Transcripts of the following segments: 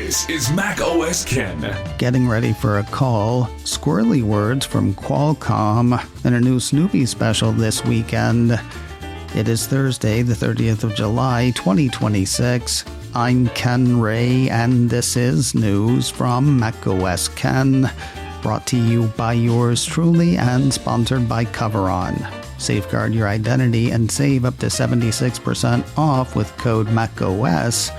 This is Mac OS Ken. Getting ready for a call, squirrely words from Qualcomm, and a new Snoopy special this weekend. It is Thursday, the 30th of July, 2026. I'm Ken Ray, and this is news from Mac OS Ken, brought to you by yours truly and sponsored by CoverOn. Safeguard your identity and save up to 76% off with code MacOS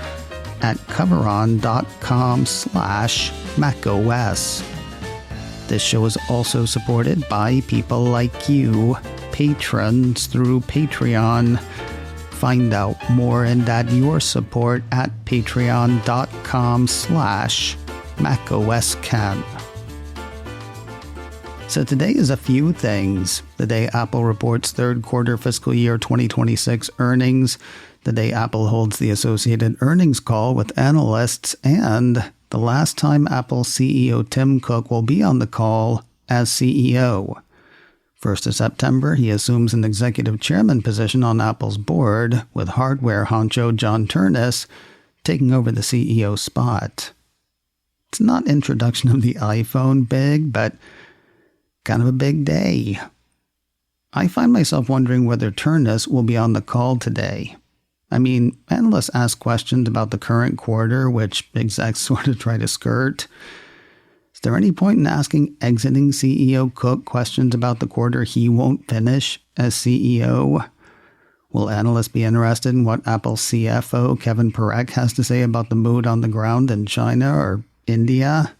at coveron.com/macOS. This show is also supported by people like you, patrons through Patreon. Find out more and add your support at patreon.com/macOSCan. So today is a few things. The day Apple reports third quarter fiscal year 2026 earnings, the day Apple holds the associated earnings call with analysts, and the last time Apple CEO Tim Cook will be on the call as CEO. 1st of September, he assumes an executive chairman position on Apple's board, with hardware honcho John Ternus taking over the CEO spot. It's not introduction of the iPhone big, but kind of a big day. I find myself wondering whether Ternus will be on the call today. I mean, analysts ask questions about the current quarter, which execs sort of try to skirt. Is there any point in asking exiting CEO Cook questions about the quarter he won't finish as CEO? Will analysts be interested in what Apple CFO Kevin Parekh has to say about the mood on the ground in China or India?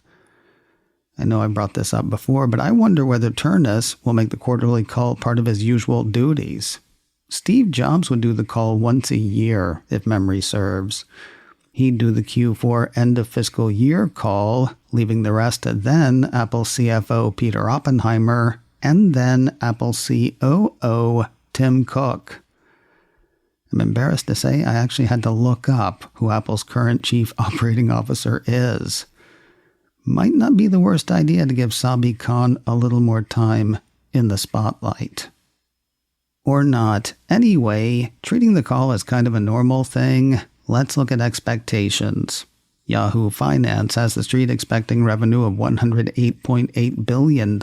I know I brought this up before, but I wonder whether Ternus will make the quarterly call part of his usual duties. Steve Jobs would do the call once a year, if memory serves. He'd do the Q4 end of fiscal year call, leaving the rest to then Apple CFO Peter Oppenheimer, and then Apple COO Tim Cook. I'm embarrassed to say I actually had to look up who Apple's current chief operating officer is. Might not be the worst idea to give Sabi Khan a little more time in the spotlight. Or not. Anyway, treating the call as kind of a normal thing, let's look at expectations. Yahoo Finance has the street expecting revenue of $108.8 billion,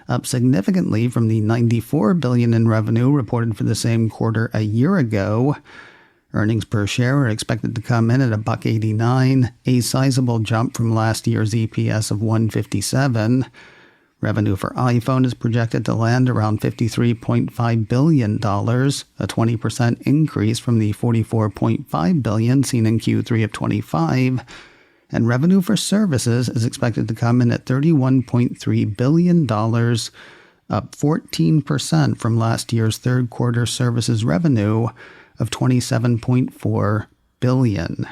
up significantly from the $94 billion in revenue reported for the same quarter a year ago. Earnings per share are expected to come in at $1.89, a sizable jump from last year's EPS of $1.57. Revenue for iPhone is projected to land around $53.5 billion, a 20% increase from the $44.5 billion seen in Q3 of 25. And revenue for services is expected to come in at $31.3 billion, up 14% from last year's third quarter services revenue of $27.4 billion.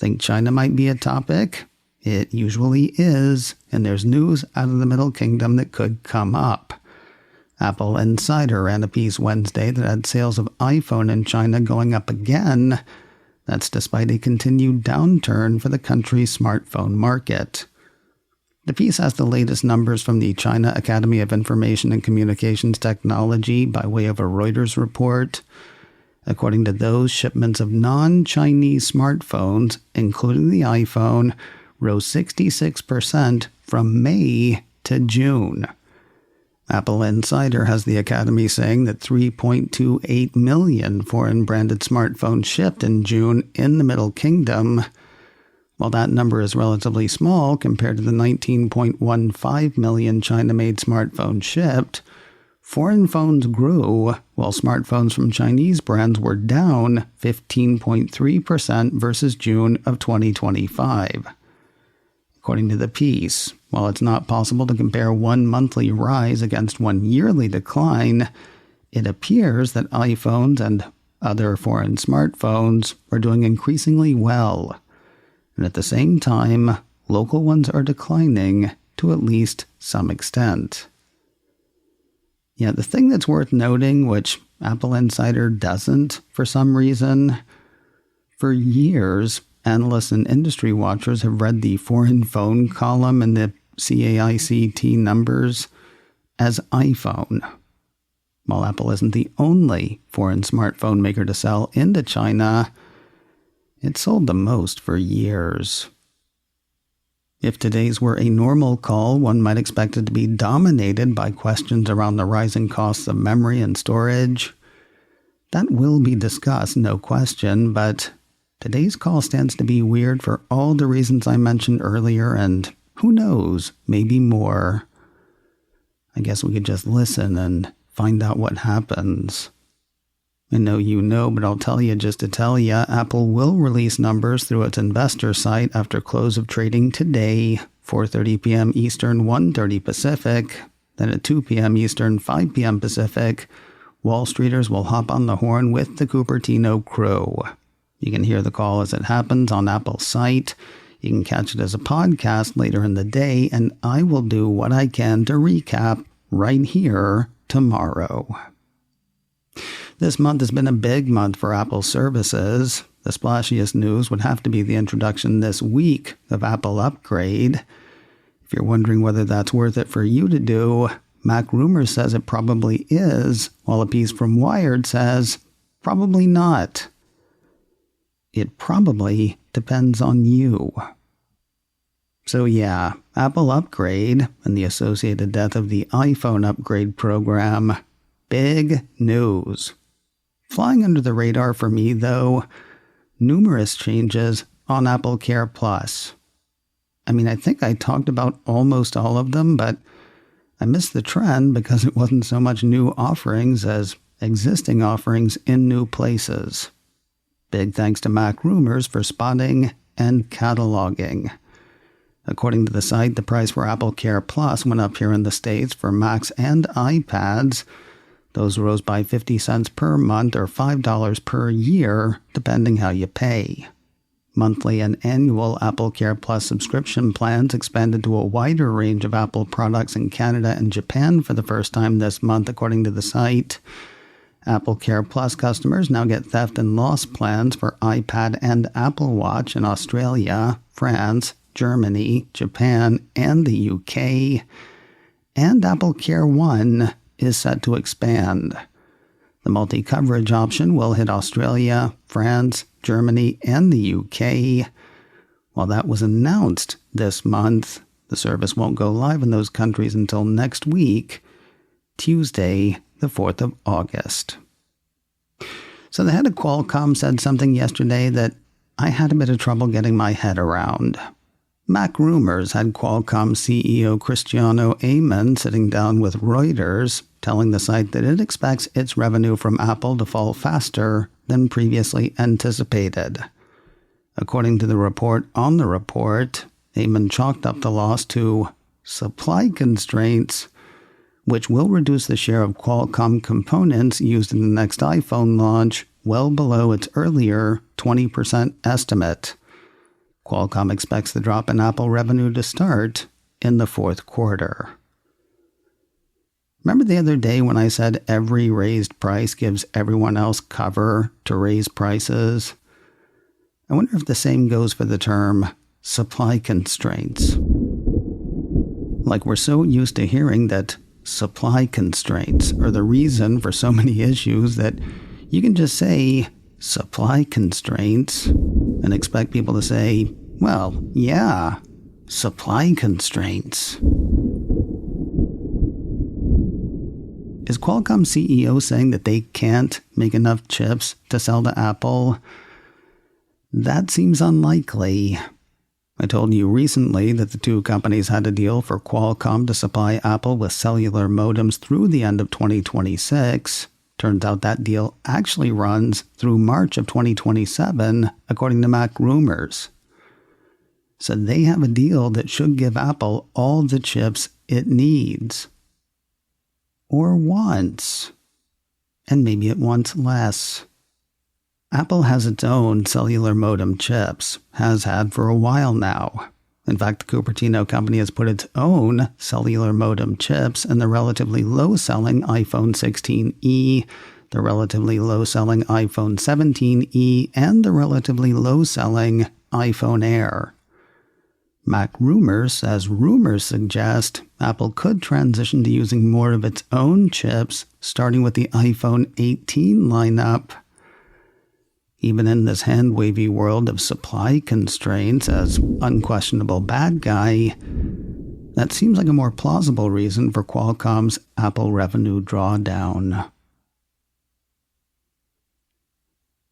Think China might be a topic? It usually is, and there's news out of the Middle Kingdom that could come up. Apple Insider ran a piece Wednesday that had sales of iPhone in China going up again. That's despite a continued downturn for the country's smartphone market. The piece has the latest numbers from the China Academy of Information and Communications Technology by way of a Reuters report. According to those, shipments of non-Chinese smartphones, including the iPhone, rose 66% from May to June. Apple Insider has the Academy saying that 3.28 million foreign-branded smartphones shipped in June in the Middle Kingdom. While that number is relatively small compared to the 19.15 million China-made smartphones shipped, foreign phones grew, while smartphones from Chinese brands were down 15.3% versus June of 2025. According to the piece, while it's not possible to compare one monthly rise against one yearly decline, it appears that iPhones and other foreign smartphones are doing increasingly well. And at the same time, local ones are declining to at least some extent. Yeah, the thing that's worth noting, which Apple Insider doesn't for some reason, for years, analysts and industry watchers have read the foreign phone column in the CAICT numbers as iPhone. While Apple isn't the only foreign smartphone maker to sell into China, It sold the most for years. If today's were a normal call, one might expect it to be dominated by questions around the rising costs of memory and storage. That will be discussed, no question, but today's call stands to be weird for all the reasons I mentioned earlier, and who knows, maybe more. I guess we could just listen and find out what happens. I know you know, but I'll tell you just to tell you, Apple will release numbers through its investor site after close of trading today, 4:30 p.m. Eastern, 1:30 Pacific. Then at 2 p.m. Eastern, 5 p.m. Pacific, Wall Streeters will hop on the horn with the Cupertino crew. You can hear the call as it happens on Apple's site. You can catch it as a podcast later in the day, and I will do what I can to recap right here tomorrow. This month has been a big month for Apple services. The splashiest news would have to be the introduction this week of Apple Upgrade. If you're wondering whether that's worth it for you to do, MacRumors says it probably is, while a piece from Wired says probably not. It probably depends on you. So yeah, Apple Upgrade and the associated death of the iPhone upgrade program. Big news. Flying under the radar for me, though, numerous changes on AppleCare Plus. I mean, I think I talked about almost all of them, but I missed the trend because it wasn't so much new offerings as existing offerings in new places. Big thanks to MacRumors for spotting and cataloging. According to the site, the price for AppleCare Plus went up here in the States for Macs and iPads. Those rose by 50 cents per month or $5 per year, depending how you pay. Monthly and annual AppleCare Plus subscription plans expanded to a wider range of Apple products in Canada and Japan for the first time this month, according to the site. AppleCare Plus customers now get theft and loss plans for iPad and Apple Watch in Australia, France, Germany, Japan, and the UK. And AppleCare One is set to expand. The multi-coverage option will hit Australia, France, Germany, and the UK. While that was announced this month, the service won't go live in those countries until next week, Tuesday, the 4th of August. So the head of Qualcomm said something yesterday that I had a bit of trouble getting my head around. MacRumors had Qualcomm CEO Cristiano Amon sitting down with Reuters, telling the site that it expects its revenue from Apple to fall faster than previously anticipated. According to the report on the report, Amon chalked up the loss to supply constraints, which will reduce the share of Qualcomm components used in the next iPhone launch well below its earlier 20% estimate. Qualcomm expects the drop in Apple revenue to start in the fourth quarter. Remember the other day when I said every raised price gives everyone else cover to raise prices? I wonder if the same goes for the term supply constraints. Like we're so used to hearing that supply constraints are the reason for so many issues that you can just say supply constraints and expect people to say, well, yeah, supply constraints. Is Qualcomm CEO saying that they can't make enough chips to sell to Apple? That seems unlikely. I told you recently that the two companies had a deal for Qualcomm to supply Apple with cellular modems through the end of 2026. Turns out that deal actually runs through March of 2027, according to MacRumors. So they have a deal that should give Apple all the chips it needs. Or wants. And maybe it wants less. Apple has its own cellular modem chips, has had for a while now. In fact, the Cupertino company has put its own cellular modem chips in the relatively low-selling iPhone 16e, the relatively low-selling iPhone 17e, and the relatively low-selling iPhone Air. MacRumors, as rumors suggest, Apple could transition to using more of its own chips, starting with the iPhone 18 lineup. Even in this hand-wavy world of supply constraints as unquestionable bad guy, that seems like a more plausible reason for Qualcomm's Apple revenue drawdown.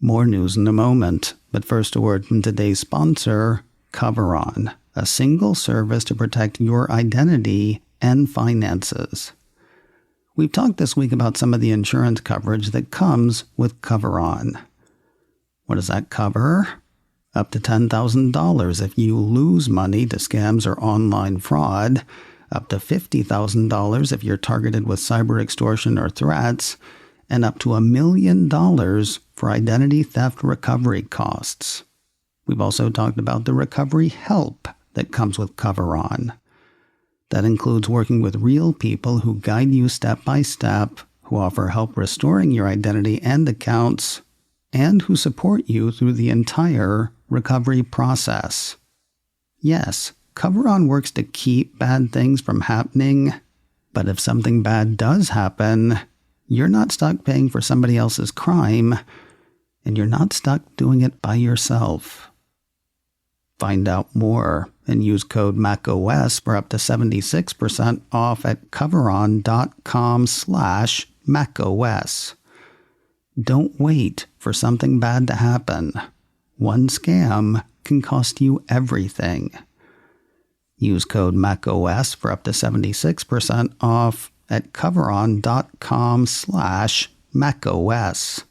More news in a moment, but first a word from today's sponsor, Coveron, a single service to protect your identity and finances. We've talked this week about some of the insurance coverage that comes with Coveron. What does that cover? Up to $10,000 if you lose money to scams or online fraud, up to $50,000 if you're targeted with cyber extortion or threats, and up to $1 million for identity theft recovery costs. We've also talked about the recovery help that comes with Coveron. That includes working with real people who guide you step by step, who offer help restoring your identity and accounts, and who support you through the entire recovery process. Yes, Coveron works to keep bad things from happening, but if something bad does happen, you're not stuck paying for somebody else's crime, and you're not stuck doing it by yourself. Find out more and use code MacOS for up to 76% off at coveron.com/MacOS. Don't wait for something bad to happen. One scam can cost you everything. Use code MacOS for up to 76% off at coveron.com/MacOS.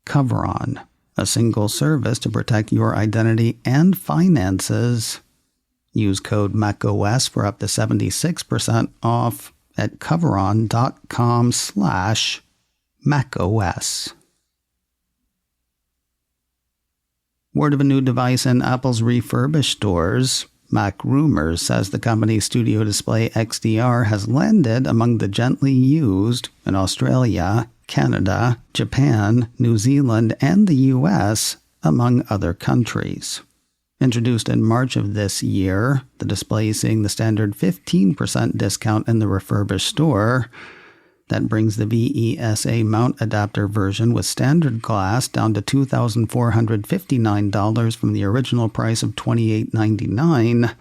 COVERON. Coveron, a single service to protect your identity and finances. Use code MacOS for up to 76% off at coveron.com/MacOS. Word of a new device in Apple's Refurbished stores. MacRumors says the company's Studio Display XDR has landed among the gently used in Australia, Canada, Japan, New Zealand, and the US, among other countries. Introduced in March of this year, the display is seeing the standard 15% discount in the Refurbished store. That brings the VESA mount adapter version with standard glass down to $2,459 from the original price of $2,899.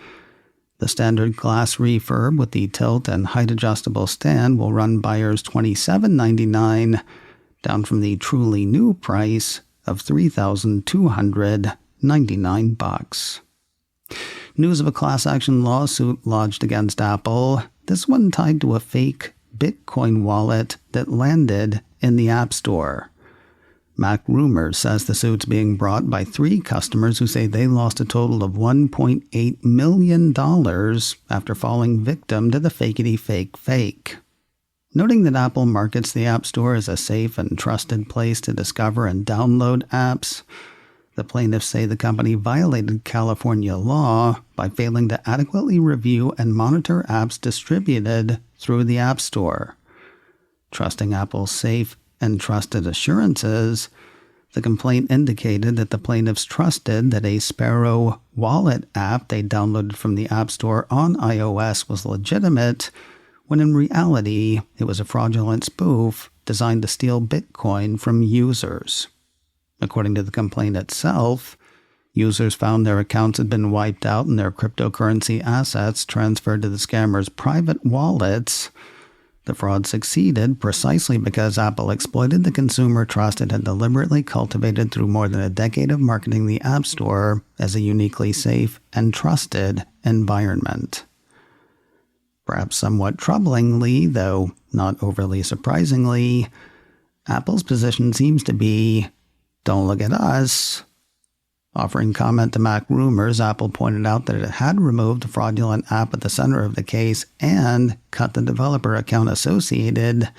The standard glass refurb with the tilt and height adjustable stand will run buyers $2,799, down from the truly new price of $3,299. News of a class action lawsuit lodged against Apple, this one tied to a fake Bitcoin wallet that landed in the App Store. MacRumors says the suit's being brought by 3 customers who say they lost a total of $1.8 million after falling victim to the fakety-fake fake. Noting that Apple markets the App Store as a safe and trusted place to discover and download apps, the plaintiffs say the company violated California law by failing to adequately review and monitor apps distributed through the App Store. Trusting Apple's safe and trusted assurances, the complaint indicated that the plaintiffs trusted that a Sparrow wallet app they downloaded from the App Store on iOS was legitimate, when in reality it was a fraudulent spoof designed to steal Bitcoin from users. According to the complaint itself, users found their accounts had been wiped out and their cryptocurrency assets transferred to the scammers' private wallets. The fraud succeeded precisely because Apple exploited the consumer trust it had deliberately cultivated through more than a decade of marketing the App Store as a uniquely safe and trusted environment. Perhaps somewhat troublingly, though not overly surprisingly, Apple's position seems to be, "Don't look at us." Offering comment to MacRumors, Apple pointed out that it had removed the fraudulent app at the center of the case and cut the developer account associated.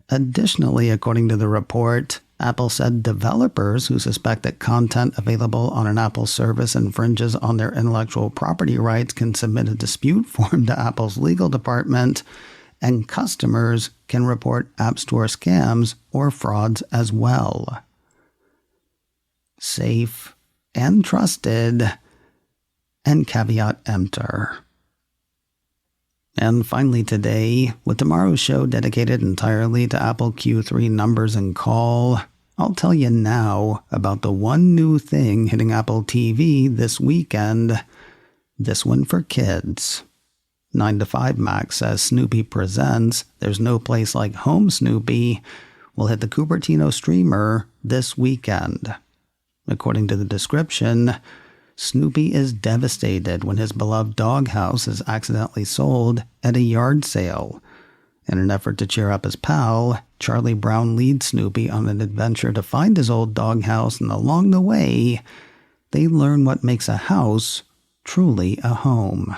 Additionally, according to the report, Apple said developers who suspect that content available on an Apple service infringes on their intellectual property rights can submit a dispute form to Apple's legal department, and customers can report App Store scams or frauds as well. Safe and trusted, and caveat emptor. And finally today, with tomorrow's show dedicated entirely to Apple Q3 numbers and call, I'll tell you now about the one new thing hitting Apple TV this weekend. This one for kids. 9 to 5 Mac says Snoopy Presents There's No Place Like Home Snoopy will hit the Cupertino streamer this weekend. According to the description, Snoopy is devastated when his beloved doghouse is accidentally sold at a yard sale. In an effort to cheer up his pal, Charlie Brown leads Snoopy on an adventure to find his old doghouse, and along the way, they learn what makes a house truly a home.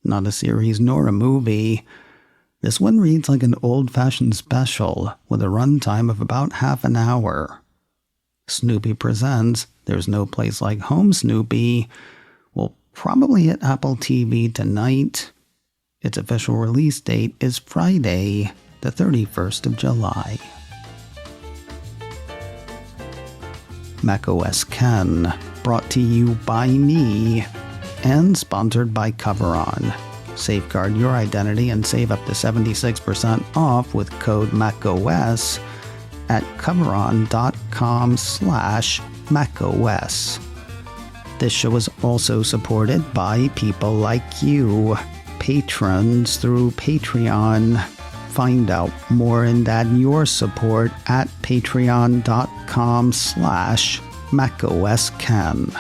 Not a series nor a movie. This one reads like an old-fashioned special with a runtime of about half an hour. Snoopy Presents There's No Place Like Home Snoopy will probably hit Apple TV tonight. Its official release date is Friday, the 31st of July. macOS Ken, brought to you by me and sponsored by Coveron. Safeguard your identity and save up to 76% off with code MacOS at coveron.com/macOS. This show is also supported by people like you, patrons through Patreon. Find out more and add your support at patreon.com/macOSken.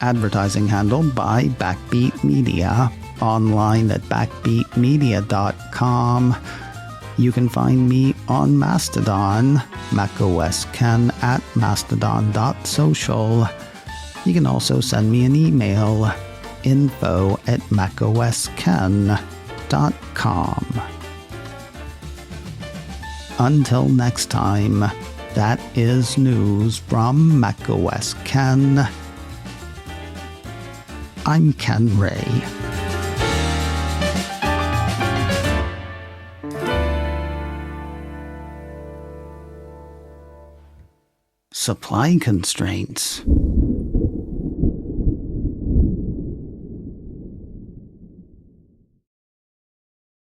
Advertising handled by Backbeat Media, online at backbeatmedia.com. You can find me on Mastodon, macOSken at mastodon.social. You can also send me an email, info@macosken.com. Until next time, that is news from macOS Ken. I'm Ken Ray. Supply constraints.